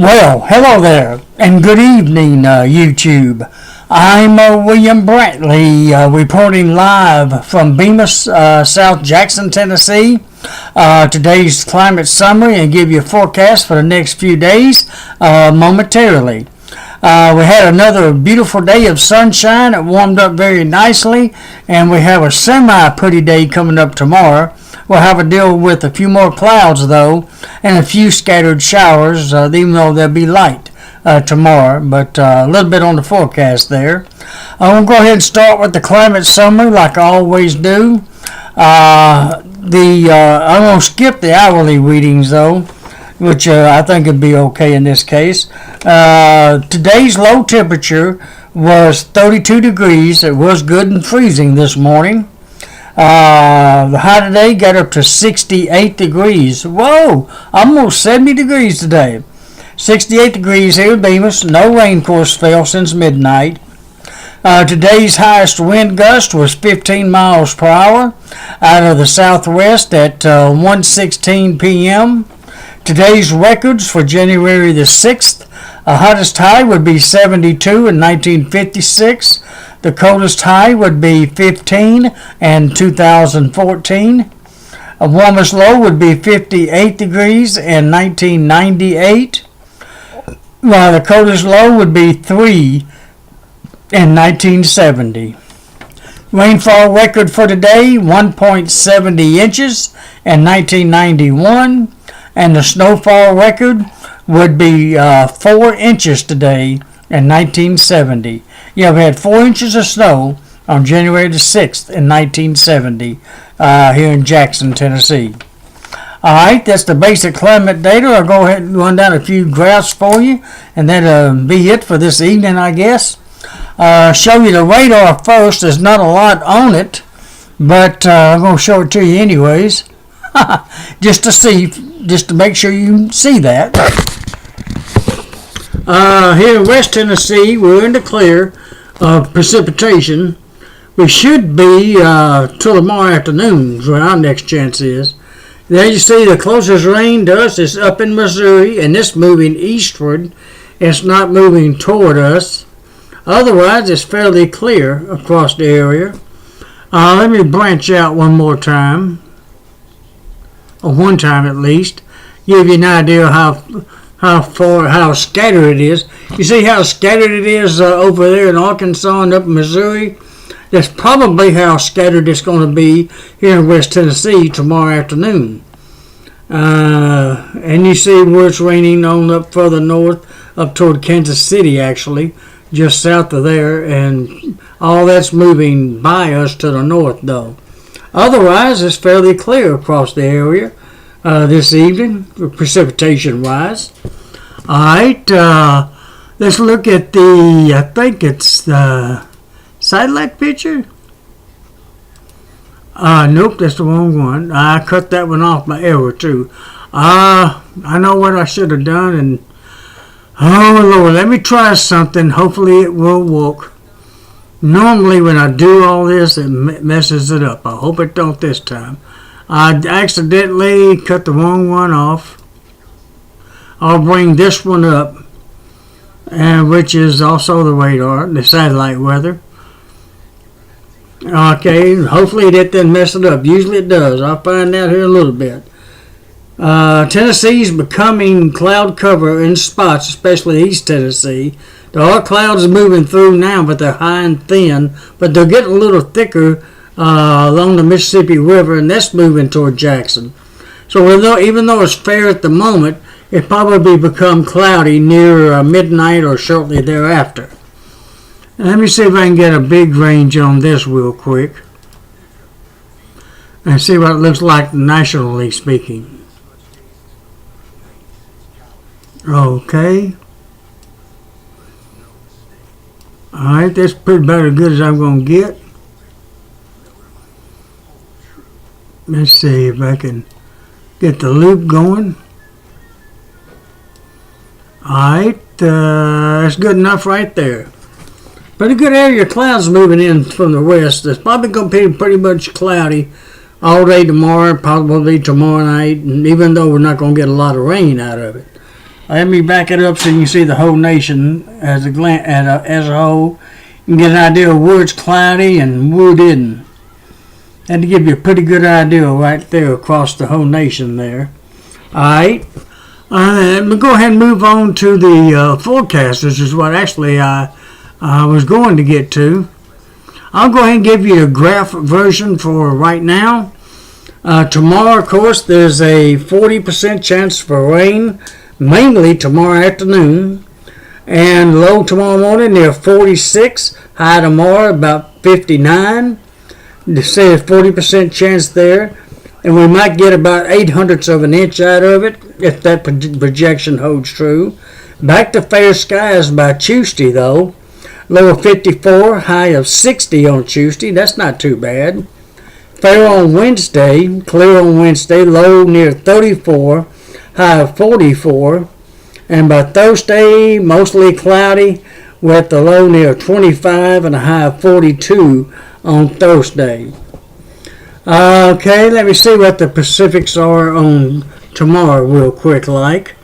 Well, hello there, and good evening, YouTube. I'm William Brantley, reporting live from Bemis, South Jackson, Tennessee. Today's climate summary and give you a forecast for the next few days momentarily. We had another beautiful day of sunshine. It warmed up very nicely, and we have a semi-pretty day coming up tomorrow. We'll have to deal with a few more clouds, though, and a few scattered showers, even though they'll be light tomorrow, but a little bit on the forecast there. I'm going to go ahead and start with the climate summary like I always do. I'm going to skip the hourly readings, though, which I think would be okay in this case. Today's low temperature was 32 degrees. It was good and freezing this morning. The high today got up to 68 degrees. Whoa, almost 70 degrees today. 68 degrees here in Bemis. No rain, of course, fell since midnight. Today's highest wind gust was 15 miles per hour out of the southwest at 1:16 p.m. Today's records for January the 6th. The hottest high would be 72 in 1956. The coldest high would be 15 in 2014. The warmest low would be 58 degrees in 1998. While the coldest low would be 3 in 1970. Rainfall record for today, 1.70 inches in 1991. And the snowfall record would be 4 inches today in 1970. Yeah, we had 4 inches of snow on January the 6th in 1970 here in Jackson, Tennessee. All right, that's the basic climate data. I'll go ahead and run down a few graphs for you, and that'll be it for this evening, I guess. Show you the radar first. There's not a lot on it, but I'm going to show it to you anyways, just to make sure you see that. Here in West Tennessee, we're in the clear of precipitation. We should be till tomorrow afternoon, is where our next chance is. There you see the closest rain to us is up in Missouri, and it's moving eastward. It's not moving toward us. Otherwise, it's fairly clear across the area. Let me branch out one more time, or one time at least, give you an idea how scattered it is. You see how scattered it is over there in Arkansas and up in Missouri? That's probably how scattered it's going to be here in West Tennessee tomorrow afternoon. And you see where it's raining on up further north, up toward Kansas City actually, just south of there, and all that's moving by us to the north though. Otherwise, it's fairly clear across the area this evening, precipitation-wise. All right, let's look at I think it's the satellite picture. Nope, that's the wrong one. I cut that one off by error too. I know what I should have done, and oh Lord, let me try something. Hopefully it will work. Normally when I do all this, it messes it up. I hope it don't this time. I accidentally cut the wrong one off. I'll bring this one up, and which is also the radar, the satellite weather. Okay, hopefully that didn't mess it up. Usually it does. I'll find out here in a little bit. Tennessee's becoming cloud cover in spots, especially East Tennessee. There are clouds moving through now, but they're high and thin. But they're getting a little thicker along the Mississippi River, and that's moving toward Jackson. So even though it's fair at the moment, it probably become cloudy near midnight or shortly thereafter. Let me see if I can get a big range on this real quick and see what it looks like nationally speaking. Okay. Alright, that's pretty about as good as I'm going to get. Let's see if I can get the loop going. Alright, that's good enough right there. Pretty good area of clouds moving in from the west. It's probably going to be pretty much cloudy all day tomorrow, probably tomorrow night, and even though we're not going to get a lot of rain out of it. Let me back it up so you can see the whole nation as a whole. You can get an idea of where it's cloudy and where it isn't. And to give you a pretty good idea right there across the whole nation there. Alright. We'll go ahead and move on to the forecast, which is what actually I was going to get to. I'll go ahead and give you a graph version for right now. Tomorrow, of course, there's a 40% chance for rain, mainly tomorrow afternoon. And low tomorrow morning near 46, high tomorrow about 59. They say a 40% chance there. And we might get about 0.08 of an inch out of it if that projection holds true. Back to fair skies by Tuesday, though. Low of 54, high of 60 on Tuesday. That's not too bad. Fair on Wednesday, clear on Wednesday, low near 34, high of 44. And by Thursday, mostly cloudy with the low near 25 and a high of 42 on Thursday. Okay, let me see what the Pacifics are on tomorrow real quick like.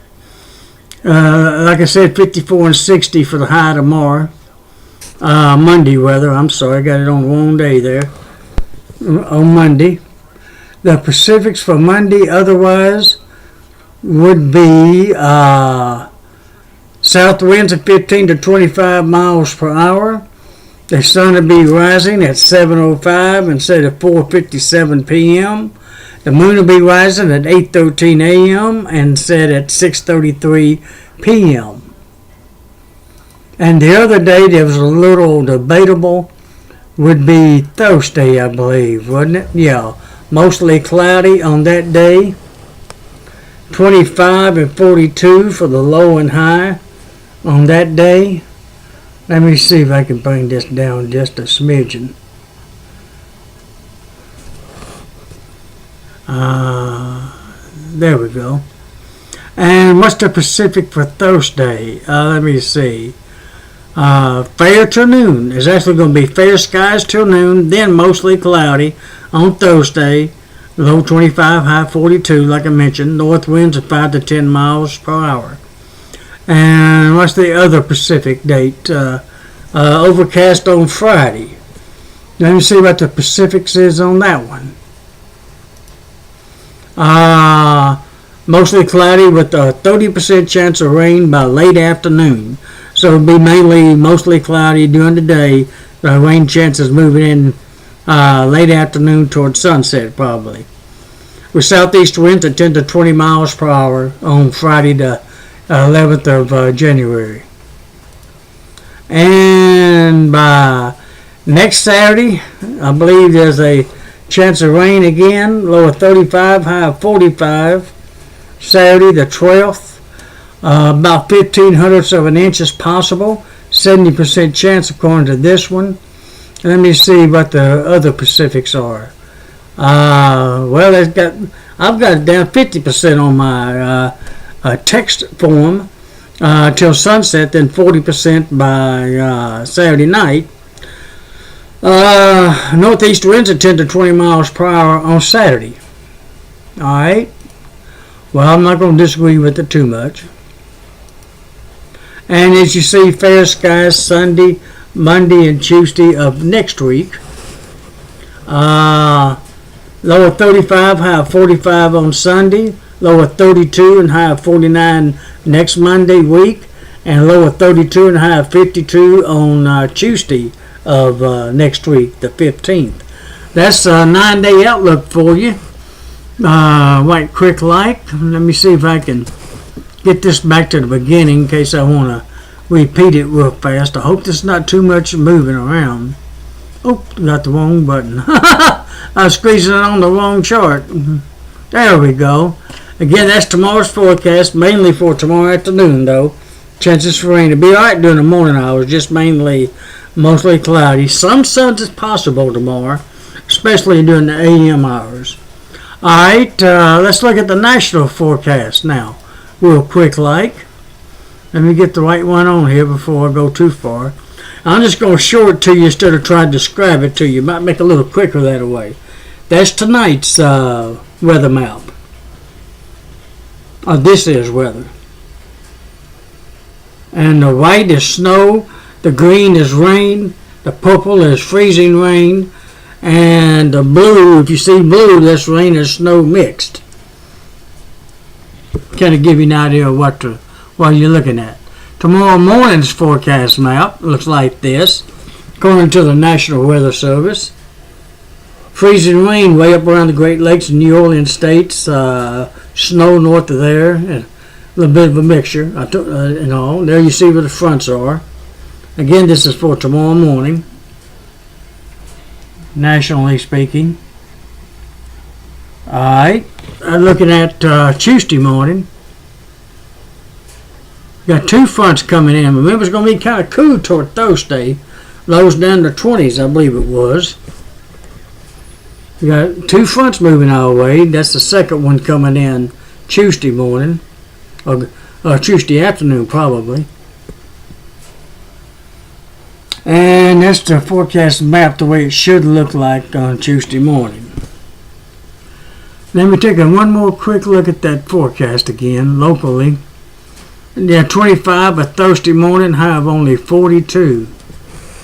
Like I said, 54 and 60 for the high tomorrow. Monday weather, I'm sorry, I got it on the wrong day there. On Monday. The Pacifics for Monday otherwise would be south winds of 15 to 25 miles per hour. The sun will be rising at 7:05 instead of 4:57 p.m. The moon will be rising at 8:13 a.m. and set at 6:33 p.m. And the other day that was a little debatable would be Thursday, I believe, wouldn't it? Yeah, mostly cloudy on that day. 25 and 42 for the low and high on that day. Let me see if I can bring this down just a smidgen. There we go. And what's the Pacific for Thursday? Let me see. Fair to noon. It's actually going to be fair skies till noon, then mostly cloudy on Thursday. Low 25, high 42, like I mentioned. North winds of 5 to 10 miles per hour. And what's the other Pacific date? Overcast on Friday. Let me see what the Pacifics is on that one. Mostly cloudy with a 30% chance of rain by late afternoon. So it'll be mostly cloudy during the day. The rain chances moving in late afternoon towards sunset probably. With southeast winds at 10 to 20 miles per hour on Friday the 11th of January. And by next Saturday, I believe there's a chance of rain again. Low of 35, high of 45. Saturday the 12th. About 0.15 of an inch is possible. 70% chance according to this one. Let me see what the other Pacifics are. Well, I've got it down 50% on my text form till sunset, then 40% by Saturday night. Northeast winds at 10 to 20 miles per hour on Saturday. Alright. Well, I'm not going to disagree with it too much. And as you see, fair skies Sunday, Monday, and Tuesday of next week. Low of 35, high of 45 on Sunday. Low of 32 and high of 49 next Monday week. And low of 32 and high of 52 on Tuesday of next week, the 15th. That's a 9-day outlook for you. Right quick like. Let me see if I can get this back to the beginning in case I want to repeat it real fast. I hope there's not too much moving around. Oh, got the wrong button. I was squeezing it on the wrong chart. There we go. Again, that's tomorrow's forecast, mainly for tomorrow afternoon, though. Chances for rain. It'll be alright during the morning hours, just mostly cloudy. Some suns is possible tomorrow, especially during the AM hours. Alright, let's look at the national forecast now, real quick like. Let me get the right one on here before I go too far. I'm just going to show it to you instead of trying to describe it to you. Might make it a little quicker that way. That's tonight's weather map. This is weather. And the white is snow, the green is rain, the purple is freezing rain, and the blue, if you see blue, that's rain and snow mixed. Kind of give you an idea of what you're looking at. Tomorrow morning's forecast map looks like this, according to the National Weather Service. Freezing rain way up around the Great Lakes and New Orleans states. Snow north of there. And a little bit of a mixture. There you see where the fronts are. Again, this is for tomorrow morning, nationally speaking. Alright, looking at Tuesday morning. Got two fronts coming in. Remember, it's going to be kind of cool toward Thursday. Lows down to 20s, I believe it was. We got two fronts moving our way. That's the second one coming in Tuesday morning, or Tuesday afternoon probably. And that's the forecast map the way it should look like on Tuesday morning. Let me take one more quick look at that forecast again locally. Yeah, 25 by Thursday morning, high of only 42.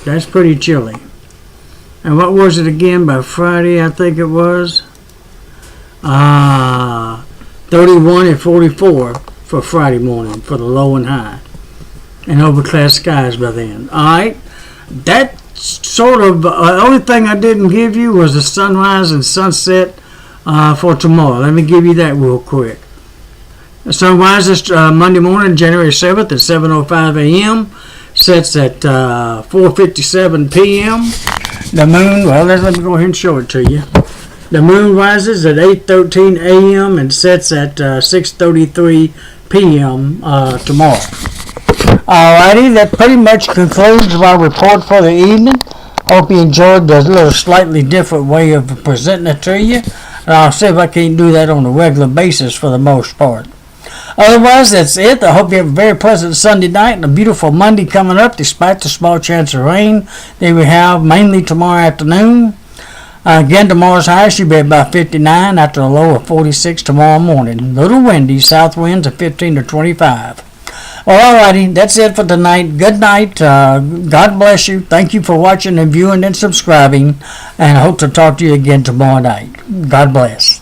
That's pretty chilly. And what was it again by Friday, I think it was? 31 and 44 for Friday morning for the low and high. And overcast skies by then. Alright, that sort of, the only thing I didn't give you was the sunrise and sunset for tomorrow. Let me give you that real quick. The sunrise is Monday morning, January 7th at 7:05 a.m. Sets at 4:57 p.m. The moon, well, let me go ahead and show it to you. The moon rises at 8:13 a.m. and sets at 6:33 p.m. Tomorrow. Alrighty, that pretty much concludes my report for the evening. Hope you enjoyed the little slightly different way of presenting it to you. And I'll see if I can't do that on a regular basis for the most part. Otherwise, that's it. I hope you have a very pleasant Sunday night and a beautiful Monday coming up, despite the small chance of rain that we have mainly tomorrow afternoon. Again, tomorrow's high should be about 59 after a low of 46 tomorrow morning. Little windy, south winds of 15 to 25. Well, alrighty, that's it for tonight. Good night. God bless you. Thank you for watching and viewing and subscribing. And I hope to talk to you again tomorrow night. God bless.